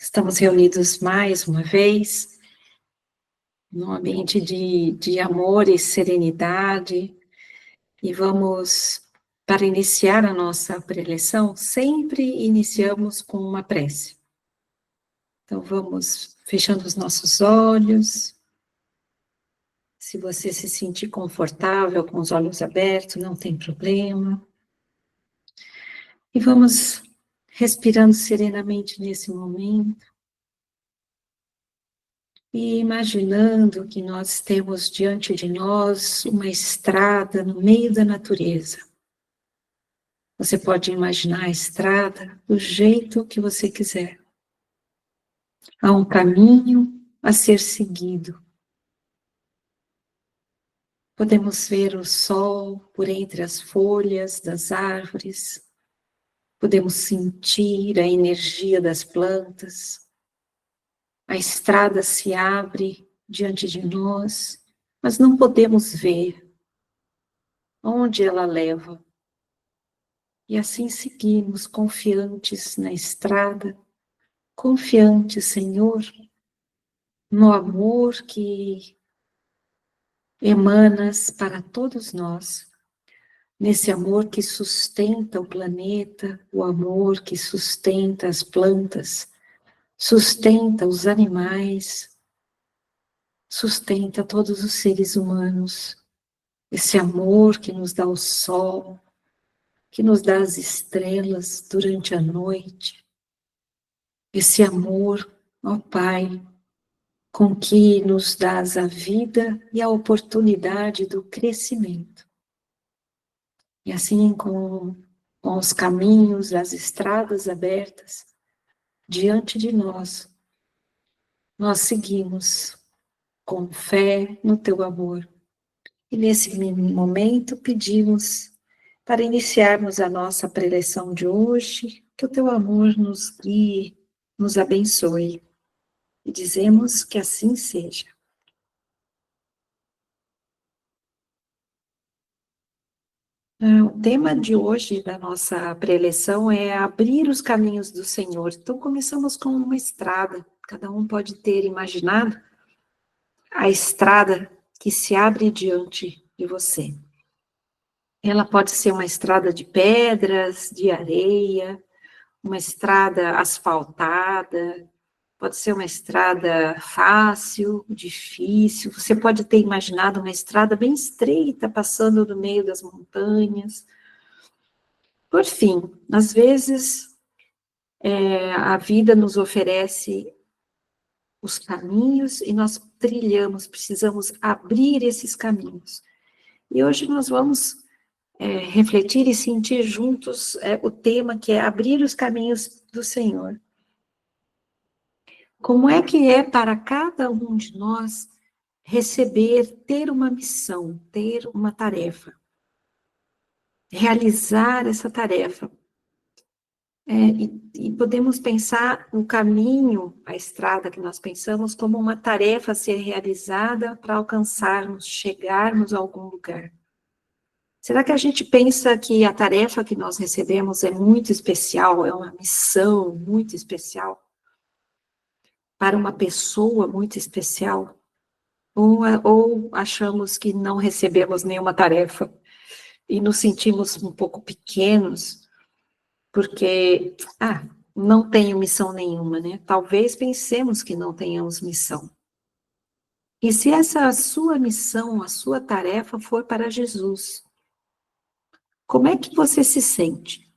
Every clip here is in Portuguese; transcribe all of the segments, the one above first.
Estamos reunidos mais uma vez, num ambiente de amor e serenidade, e vamos, para iniciar a nossa preleção, sempre iniciamos com uma prece. Então vamos fechando os nossos olhos. Se você se sentir confortável com os olhos abertos, não tem problema. E vamos respirando serenamente nesse momento. E imaginando que nós temos diante de nós uma estrada no meio da natureza. Você pode imaginar a estrada do jeito que você quiser. Há um caminho a ser seguido. Podemos ver o sol por entre as folhas das árvores. Podemos sentir a energia das plantas. A estrada se abre diante de nós, mas não podemos ver onde ela leva. E assim seguimos confiantes na estrada, confiantes, Senhor, no amor que emanas para todos nós, nesse amor que sustenta o planeta, o amor que sustenta as plantas, sustenta os animais, sustenta todos os seres humanos, esse amor que nos dá o sol, que nos dá as estrelas durante a noite, esse amor, ó Pai, com que nos dás a vida e a oportunidade do crescimento. E assim, com os caminhos, as estradas abertas diante de nós, nós seguimos com fé no Teu amor. E nesse momento pedimos, para iniciarmos a nossa preleção de hoje, que o Teu amor nos guie, nos abençoe. E dizemos que assim seja. O tema de hoje da nossa preleção é abrir os caminhos do Senhor. Então começamos com uma estrada. Cada um pode ter imaginado a estrada que se abre diante de você. Ela pode ser uma estrada de pedras, de areia, uma estrada asfaltada, pode ser uma estrada fácil, difícil. Você pode ter imaginado uma estrada bem estreita, passando no meio das montanhas. Por fim, às vezes, a vida nos oferece os caminhos e nós trilhamos, precisamos abrir esses caminhos. E hoje nós vamos refletir e sentir juntos o tema que é abrir os caminhos do Senhor. Como é que é para cada um de nós receber, ter uma missão, ter uma tarefa, realizar essa tarefa? E podemos pensar o caminho, a estrada que nós pensamos, como uma tarefa a ser realizada para alcançarmos, chegarmos a algum lugar. Será que a gente pensa que a tarefa que nós recebemos é muito especial, é uma missão muito especial, para uma pessoa muito especial? Ou achamos que não recebemos nenhuma tarefa e nos sentimos um pouco pequenos, porque, não tenho missão nenhuma, né? Talvez pensemos que não tenhamos missão. E se essa sua missão, a sua tarefa for para Jesus, como é que você se sente?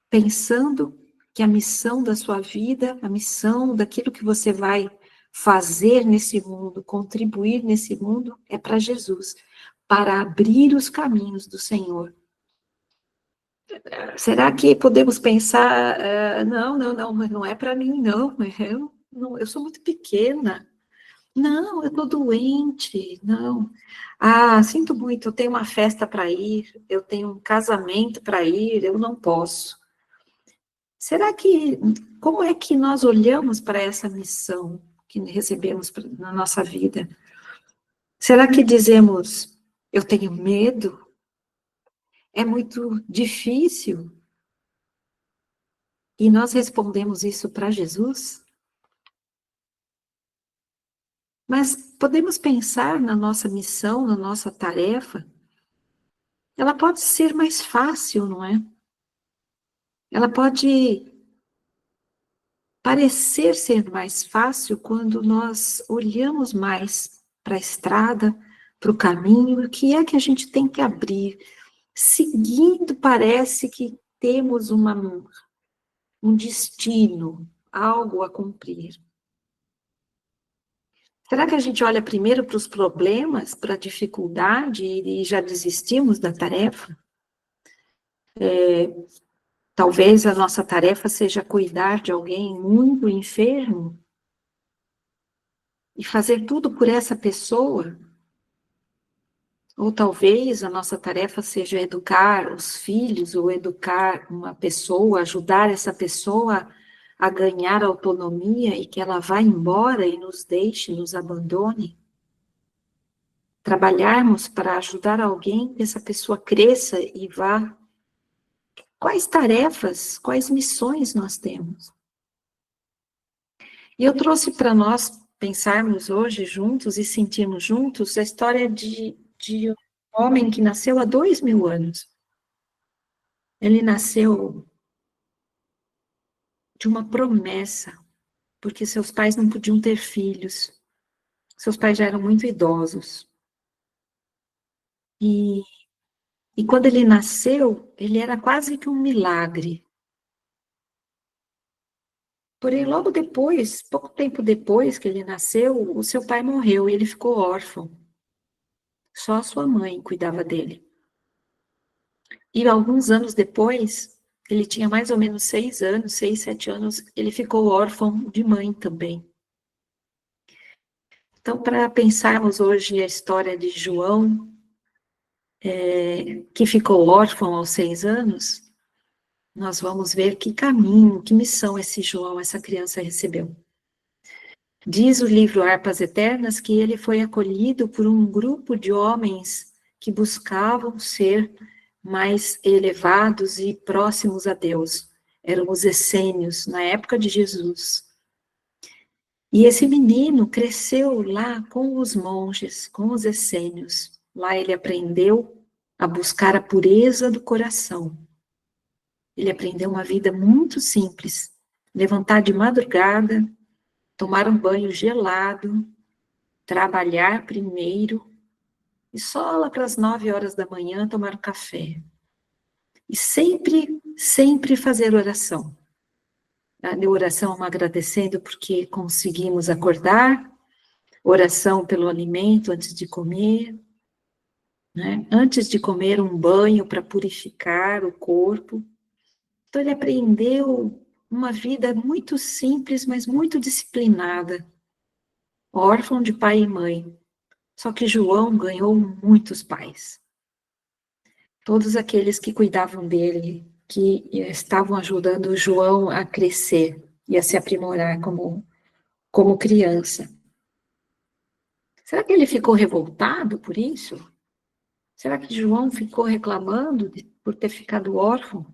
Pensando que a missão da sua vida, a missão daquilo que você vai fazer nesse mundo, contribuir nesse mundo, é para Jesus, para abrir os caminhos do Senhor. Será que podemos pensar, não é para mim, não, eu sou muito pequena, não, eu estou doente, não. Sinto muito, eu tenho uma festa para ir, eu tenho um casamento para ir, eu não posso. Como é que nós olhamos para essa missão que recebemos na nossa vida? Será que dizemos, eu tenho medo? É muito difícil? E nós respondemos isso para Jesus? Mas podemos pensar na nossa missão, na nossa tarefa. Ela pode ser mais fácil, não é? Ela pode parecer ser mais fácil quando nós olhamos mais para a estrada, para o caminho, o que é que a gente tem que abrir. Seguindo, parece que temos um destino, algo a cumprir. Será que a gente olha primeiro para os problemas, para a dificuldade e já desistimos da tarefa? Talvez a nossa tarefa seja cuidar de alguém muito enfermo e fazer tudo por essa pessoa. Ou talvez a nossa tarefa seja educar os filhos ou educar uma pessoa, ajudar essa pessoa a ganhar autonomia e que ela vá embora e nos deixe, nos abandone. Trabalharmos para ajudar alguém que essa pessoa cresça e vá. Quais tarefas, quais missões nós temos? E eu trouxe para nós pensarmos hoje juntos e sentirmos juntos a história de um homem que nasceu há 2000 anos. Ele nasceu de uma promessa, porque seus pais não podiam ter filhos. Seus pais já eram muito idosos. E quando ele nasceu, ele era quase que um milagre. Porém, logo depois, pouco tempo depois que ele nasceu, o seu pai morreu e ele ficou órfão. Só a sua mãe cuidava dele. E alguns anos depois, ele tinha mais ou menos 6 anos, 6, 7 anos, ele ficou órfão de mãe também. Então, para pensarmos hoje a história de João, que ficou órfão aos 6 anos, nós vamos ver que caminho, que missão esse João, essa criança recebeu. Diz o livro Harpas Eternas que ele foi acolhido por um grupo de homens que buscavam ser mais elevados e próximos a Deus. Eram os essênios, na época de Jesus. E esse menino cresceu lá com os monges, com os essênios. Lá ele aprendeu a buscar a pureza do coração. Ele aprendeu uma vida muito simples. Levantar de madrugada, tomar um banho gelado, trabalhar primeiro, e só lá para as 9 horas da manhã tomar um café. E sempre, sempre fazer oração. A oração agradecendo porque conseguimos acordar, oração pelo alimento antes de comer, né? Antes de comer um banho para purificar o corpo. Então ele aprendeu uma vida muito simples, mas muito disciplinada, órfão de pai e mãe. Só que João ganhou muitos pais. Todos aqueles que cuidavam dele, que estavam ajudando o João a crescer e a se aprimorar como criança. Será que ele ficou revoltado por isso? Será que João ficou reclamando por ter ficado órfão?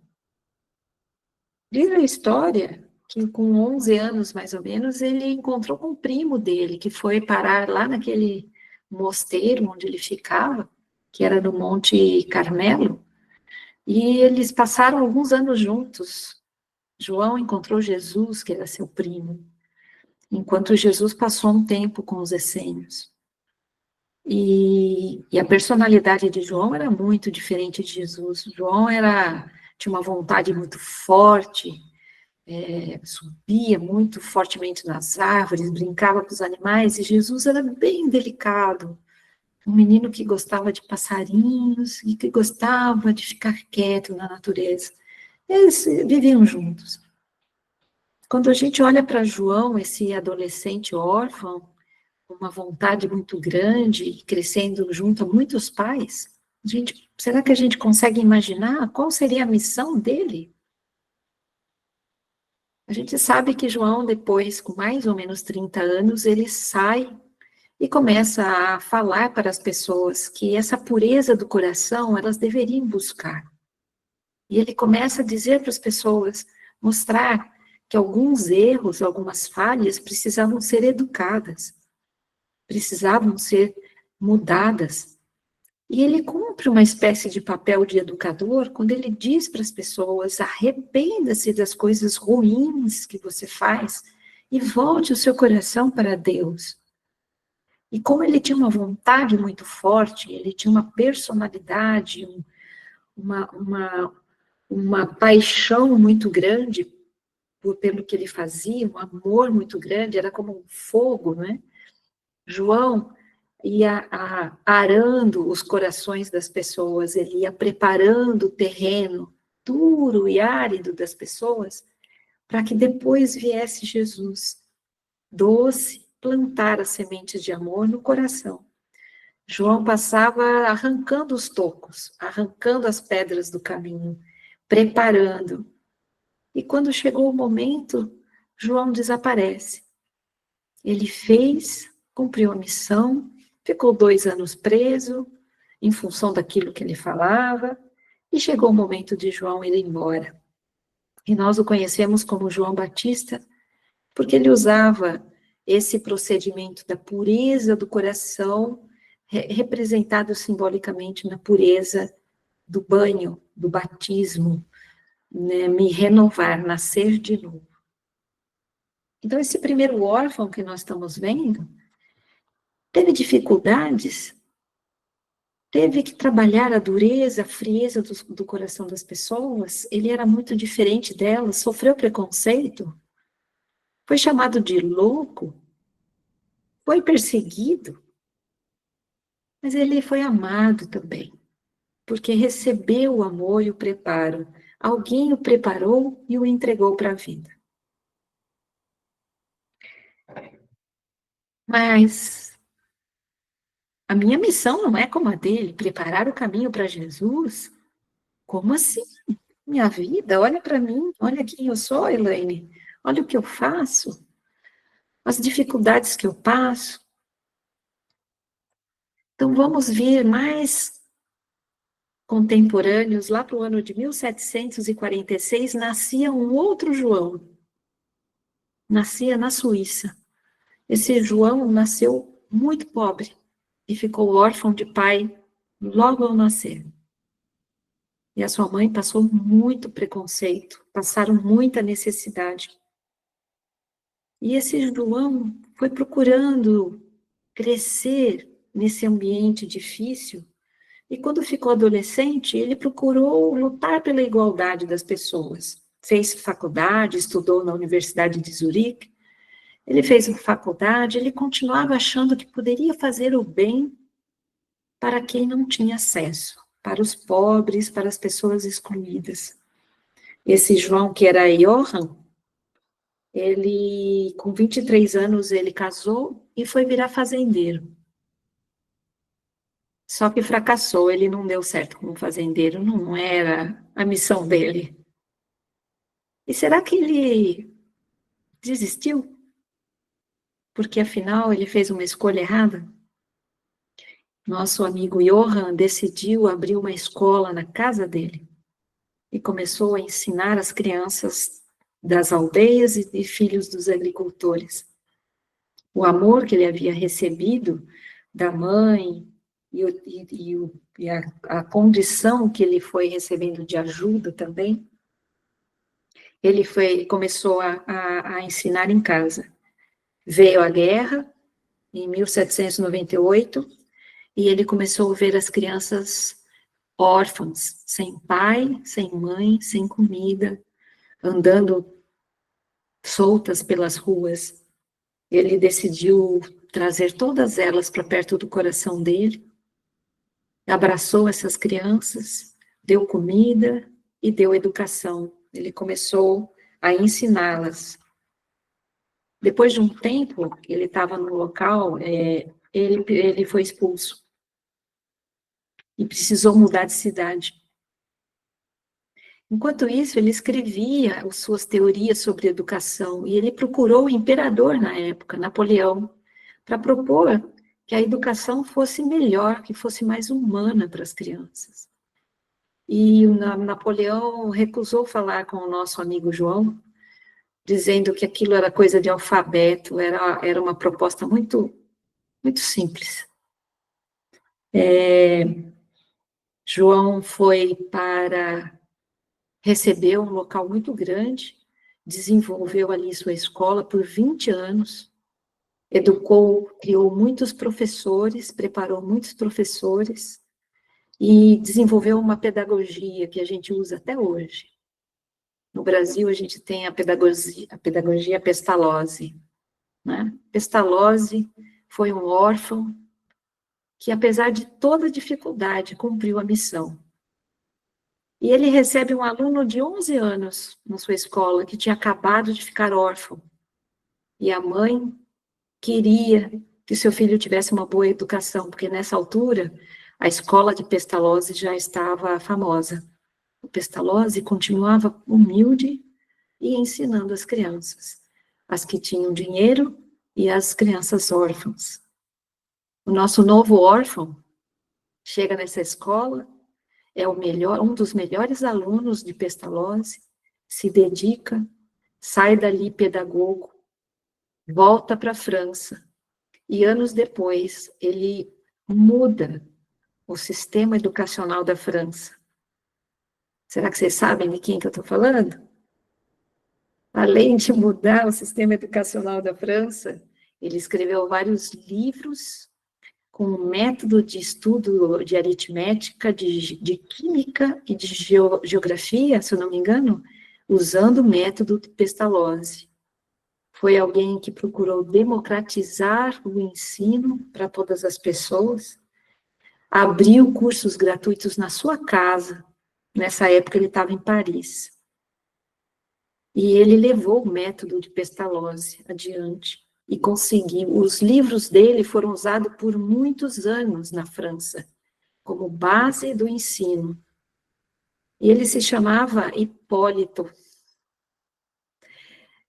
Diz a história que com 11 anos, mais ou menos, ele encontrou com um primo dele, que foi parar lá naquele mosteiro onde ele ficava, que era no Monte Carmelo, e eles passaram alguns anos juntos. João encontrou Jesus, que era seu primo, enquanto Jesus passou um tempo com os essênios. E a personalidade de João era muito diferente de Jesus. João tinha uma vontade muito forte, subia muito fortemente nas árvores, brincava com os animais, e Jesus era bem delicado, um menino que gostava de passarinhos e que gostava de ficar quieto na natureza. Eles viviam juntos. Quando a gente olha para João, esse adolescente órfão, com uma vontade muito grande, crescendo junto a muitos pais, será que a gente consegue imaginar qual seria a missão dele? A gente sabe que João, depois, com mais ou menos 30 anos, ele sai e começa a falar para as pessoas que essa pureza do coração elas deveriam buscar. E ele começa a dizer para as pessoas: mostrar que alguns erros, algumas falhas precisavam ser educadas, precisavam ser mudadas. E ele cumpre uma espécie de papel de educador quando ele diz para as pessoas: arrependa-se das coisas ruins que você faz e volte o seu coração para Deus. E como ele tinha uma vontade muito forte, ele tinha uma personalidade, uma, uma, uma paixão muito grande pelo que ele fazia, um amor muito grande, era como um fogo, né? João ia arando os corações das pessoas, ele ia preparando o terreno duro e árido das pessoas, para que depois viesse Jesus, doce, plantar as sementes de amor no coração. João passava arrancando os tocos, arrancando as pedras do caminho, preparando. E quando chegou o momento, João desaparece. Ele fez, cumpriu a missão, ficou 2 anos preso, em função daquilo que ele falava, e chegou o momento de João ir embora. E nós o conhecemos como João Batista, porque ele usava esse procedimento da pureza do coração, representado simbolicamente na pureza do banho, do batismo, né, me renovar, nascer de novo. Então, esse primeiro órfão que nós estamos vendo, teve dificuldades, teve que trabalhar a dureza, a frieza do coração das pessoas, ele era muito diferente delas, sofreu preconceito, foi chamado de louco, foi perseguido, mas ele foi amado também, porque recebeu o amor e o preparo. Alguém o preparou e o entregou para a vida. Mas a minha missão não é como a dele, preparar o caminho para Jesus. Como assim? Minha vida, olha para mim, olha quem eu sou, Elaine, olha o que eu faço, as dificuldades que eu passo. Então, vamos ver mais contemporâneos, lá para o ano de 1746, nascia um outro João, nascia na Suíça. Esse João nasceu muito pobre e ficou órfão de pai logo ao nascer. E a sua mãe passou muito preconceito, passaram muita necessidade. E esse João foi procurando crescer nesse ambiente difícil, e quando ficou adolescente, ele procurou lutar pela igualdade das pessoas. Fez faculdade, estudou na Universidade de Zurique, ele fez faculdade, ele continuava achando que poderia fazer o bem para quem não tinha acesso, para os pobres, para as pessoas excluídas. Esse João, que era Johann, ele, com 23 anos, ele casou e foi virar fazendeiro. Só que fracassou, ele não deu certo como fazendeiro, não era a missão dele. E será que ele desistiu? Porque afinal ele fez uma escolha errada? Nosso amigo Johann decidiu abrir uma escola na casa dele e começou a ensinar as crianças das aldeias e filhos dos agricultores. O amor que ele havia recebido da mãe e a condição que ele foi recebendo de ajuda também, ele começou a ensinar em casa. Veio a guerra, em 1798, e ele começou a ver as crianças órfãs, sem pai, sem mãe, sem comida, andando soltas pelas ruas. Ele decidiu trazer todas elas para perto do coração dele, abraçou essas crianças, deu comida e deu educação. Ele começou a ensiná-las. Depois de um tempo, ele estava no local, ele foi expulso e precisou mudar de cidade. Enquanto isso, ele escrevia as suas teorias sobre educação e ele procurou o imperador na época, Napoleão, para propor que a educação fosse melhor, que fosse mais humana para as crianças. E o Napoleão recusou falar com o nosso amigo João, dizendo que aquilo era coisa de alfabeto, era uma proposta muito, muito simples. João foi para receber um local muito grande, desenvolveu ali sua escola por 20 anos, educou, criou muitos professores, preparou muitos professores e desenvolveu uma pedagogia que a gente usa até hoje. No Brasil, a gente tem a pedagogia Pestalozzi, né? Pestalozzi foi um órfão que, apesar de toda a dificuldade, cumpriu a missão. E ele recebe um aluno de 11 anos na sua escola, que tinha acabado de ficar órfão. E a mãe queria que seu filho tivesse uma boa educação, porque nessa altura a escola de Pestalozzi já estava famosa. O Pestalozzi continuava humilde e ensinando as crianças, as que tinham dinheiro e as crianças órfãs. O nosso novo órfão chega nessa escola, é um dos melhores alunos de Pestalozzi, se dedica, sai dali pedagogo, volta para a França, e anos depois ele muda o sistema educacional da França. Será que vocês sabem de quem que eu estou falando? Além de mudar o sistema educacional da França, ele escreveu vários livros com um método de estudo de aritmética, de química e de geografia, se eu não me engano, usando o método de Pestalozzi. Foi alguém que procurou democratizar o ensino para todas as pessoas, abriu cursos gratuitos na sua casa. Nessa época ele estava em Paris. E ele levou o método de Pestalozzi adiante e conseguiu. Os livros dele foram usados por muitos anos na França, como base do ensino. E ele se chamava Hipólito.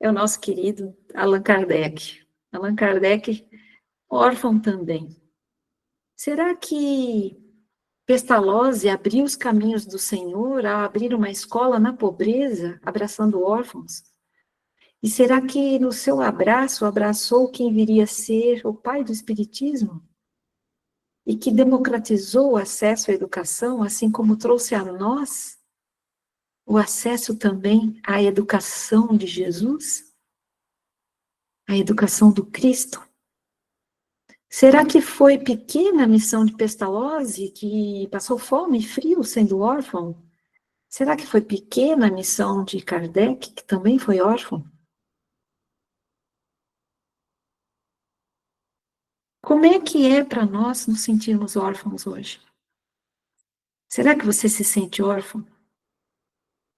É o nosso querido Allan Kardec. Allan Kardec, órfão também. Será que Pestalozzi abriu os caminhos do Senhor ao abrir uma escola na pobreza, abraçando órfãos? E será que no seu abraço abraçou quem viria a ser o pai do Espiritismo? E que democratizou o acesso à educação, assim como trouxe a nós o acesso também à educação de Jesus? A educação do Cristo? Será que foi pequena a missão de Pestalozzi, que passou fome e frio sendo órfão? Será que foi pequena a missão de Kardec, que também foi órfão? Como é que é para nós nos sentirmos órfãos hoje? Será que você se sente órfão?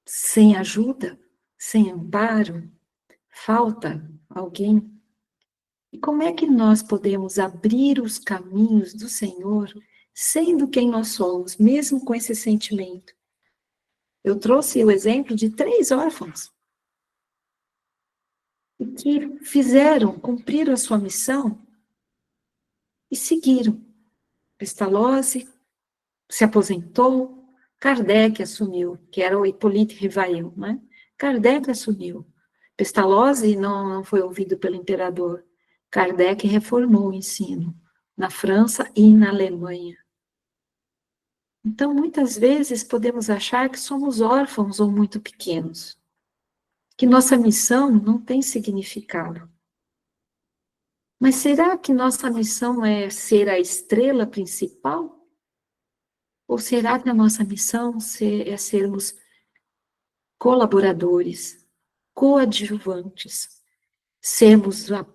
Sem ajuda? Sem amparo? Falta alguém? E como é que nós podemos abrir os caminhos do Senhor, sendo quem nós somos, mesmo com esse sentimento? Eu trouxe o exemplo de 3 órfãos que cumpriram a sua missão e seguiram. Pestalozzi se aposentou, Kardec assumiu, que era o Hippolyte Rivail, né? Kardec assumiu. Pestalozzi não foi ouvido pelo imperador. Kardec reformou o ensino na França e na Alemanha. Então, muitas vezes, podemos achar que somos órfãos ou muito pequenos, que nossa missão não tem significado. Mas será que nossa missão é ser a estrela principal? Ou será que a nossa missão é sermos colaboradores, coadjuvantes, sermos a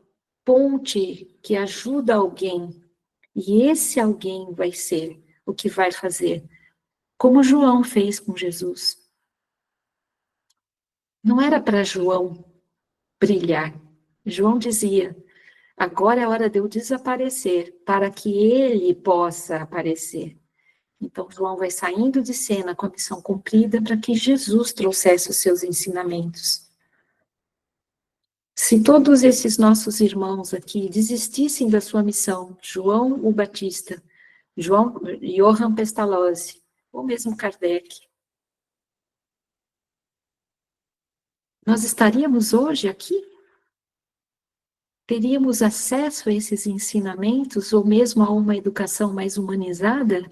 ponte que ajuda alguém, e esse alguém vai ser o que vai fazer, como João fez com Jesus. Não era para João brilhar. João dizia: agora é hora de eu desaparecer, para que ele possa aparecer. Então, João vai saindo de cena com a missão cumprida para que Jesus trouxesse os seus ensinamentos. Se todos esses nossos irmãos aqui desistissem da sua missão, João o Batista, Johann Pestalozzi, ou mesmo Kardec, nós estaríamos hoje aqui? Teríamos acesso a esses ensinamentos, ou mesmo a uma educação mais humanizada,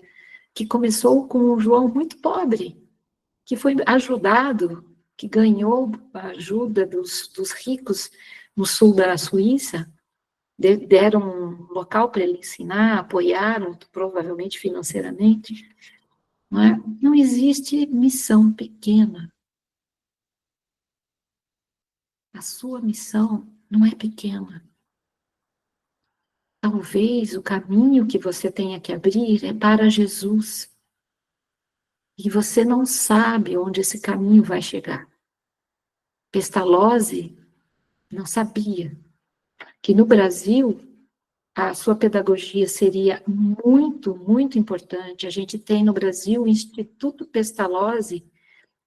que começou com um João muito pobre, que foi ajudado, que ganhou a ajuda dos ricos no sul da Suíça, deram um local para ele ensinar, apoiaram, provavelmente financeiramente. Não é? Não existe missão pequena. A sua missão não é pequena. Talvez o caminho que você tenha que abrir é para Jesus. E você não sabe onde esse caminho vai chegar. Pestalozzi não sabia que no Brasil a sua pedagogia seria muito, muito importante. A gente tem no Brasil o Instituto Pestalozzi,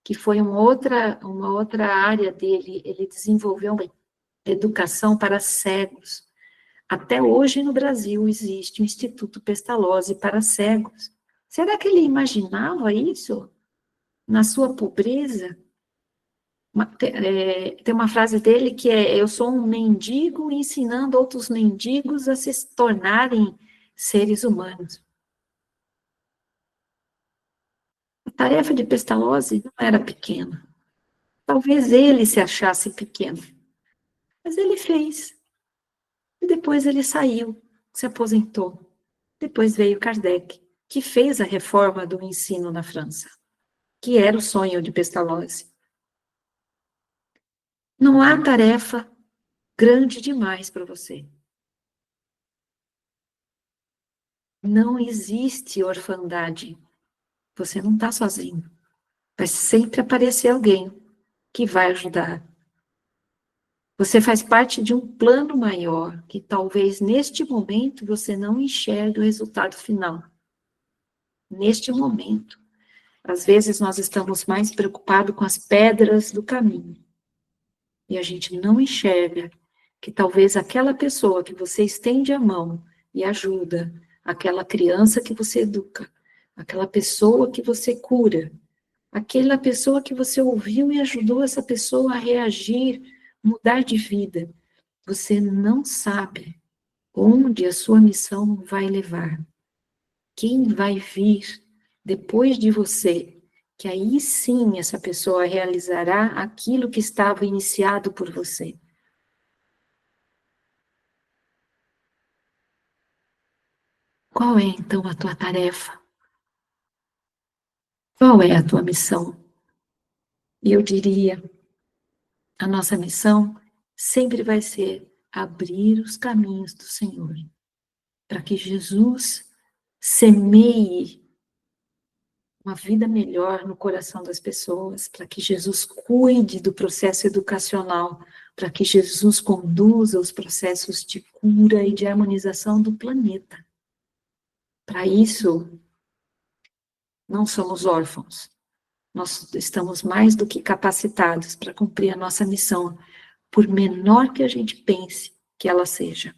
que foi uma outra área dele. Ele desenvolveu uma educação para cegos. Até hoje no Brasil existe o Instituto Pestalozzi para cegos. Será que ele imaginava isso na sua pobreza? Tem uma frase dele que é: eu sou um mendigo ensinando outros mendigos a se tornarem seres humanos. A tarefa de Pestalozzi não era pequena. Talvez ele se achasse pequeno, mas ele fez. E depois ele saiu, se aposentou. Depois veio Kardec, que fez a reforma do ensino na França, que era o sonho de Pestalozzi. Não há tarefa grande demais para você. Não existe orfandade. Você não está sozinho. Vai sempre aparecer alguém que vai ajudar. Você faz parte de um plano maior, que talvez neste momento você não enxergue o resultado final. Neste momento. Às vezes nós estamos mais preocupados com as pedras do caminho. E a gente não enxerga que talvez aquela pessoa que você estende a mão e ajuda, aquela criança que você educa, aquela pessoa que você cura, aquela pessoa que você ouviu e ajudou essa pessoa a reagir, mudar de vida. Você não sabe onde a sua missão vai levar. Quem vai vir depois de você, que aí sim essa pessoa realizará aquilo que estava iniciado por você. Qual é então a tua tarefa? Qual é a tua missão? E eu diria, a nossa missão sempre vai ser abrir os caminhos do Senhor, para que Jesus semeie uma vida melhor no coração das pessoas, para que Jesus cuide do processo educacional, para que Jesus conduza os processos de cura e de harmonização do planeta. Para isso, não somos órfãos. Nós estamos mais do que capacitados para cumprir a nossa missão, por menor que a gente pense que ela seja.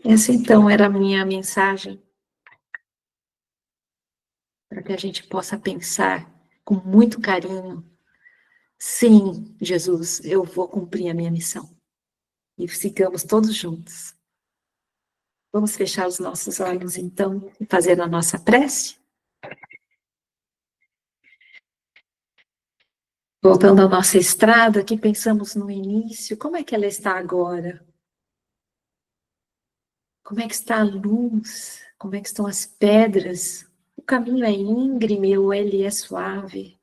Essa, então, era a minha mensagem, para que a gente possa pensar com muito carinho: sim, Jesus, eu vou cumprir a minha missão. E sigamos todos juntos. Vamos fechar os nossos olhos, então, e fazer a nossa prece? Voltando à nossa estrada, que pensamos no início, como é que ela está agora? Como é que está a luz? Como é que estão as pedras? O caminho é íngreme ou ele é suave?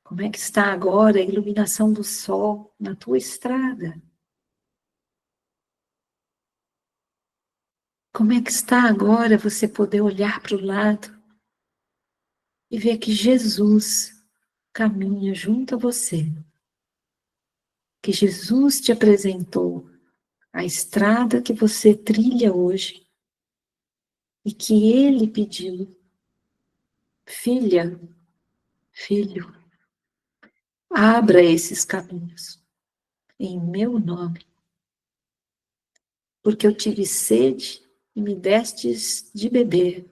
Como é que está agora a iluminação do sol na tua estrada? Como é que está agora você poder olhar para o lado e ver que Jesus caminha junto a você? Que Jesus te apresentou a estrada que você trilha hoje e que Ele pediu: filha, filho, abra esses caminhos em meu nome, porque eu tive sede e me destes de beber,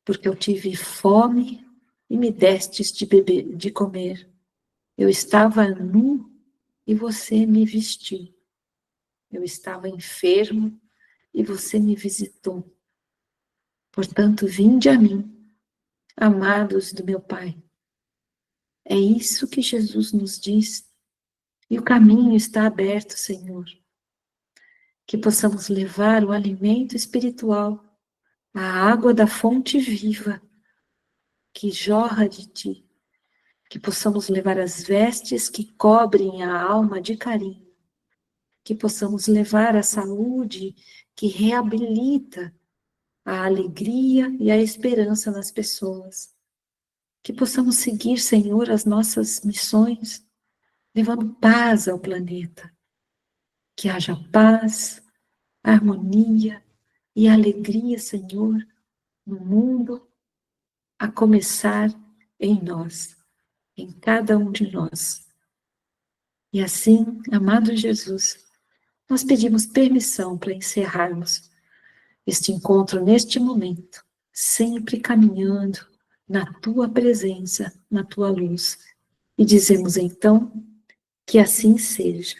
porque eu tive fome e me destes de beber, de comer, Eu estava nu e você me vestiu. Eu estava enfermo e você me visitou. Portanto, vinde a mim, amados do meu Pai. É isso que Jesus nos diz. E o caminho está aberto, Senhor. Que possamos levar o alimento espiritual, a água da fonte viva que jorra de ti. Que possamos levar as vestes que cobrem a alma de carinho. Que possamos levar a saúde que reabilita a alegria e a esperança nas pessoas. Que possamos seguir, Senhor, as nossas missões, levando paz ao planeta. Que haja paz, harmonia e alegria, Senhor, no mundo, a começar em nós, em cada um de nós. E assim, amado Jesus, nós pedimos permissão para encerrarmos este encontro neste momento, sempre caminhando na tua presença, na tua luz. E dizemos então que assim seja.